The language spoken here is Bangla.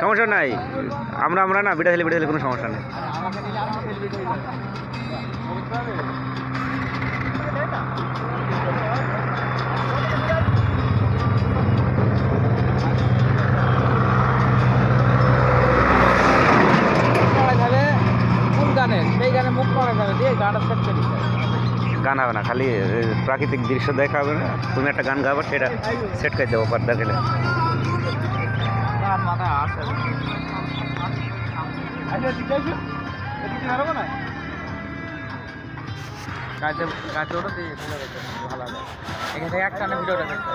সমস্যা নাই, আমরা না বিটা দিলে কোনো সমস্যা নেই। গান হবে না, খালি প্রাকৃতিক দৃশ্য দেখা হবে না। তুমি একটা গান গাবো, সেটা সেট করে দেবো পর্দা গেলে। এখানে একটা ভিডিওটা দেখতে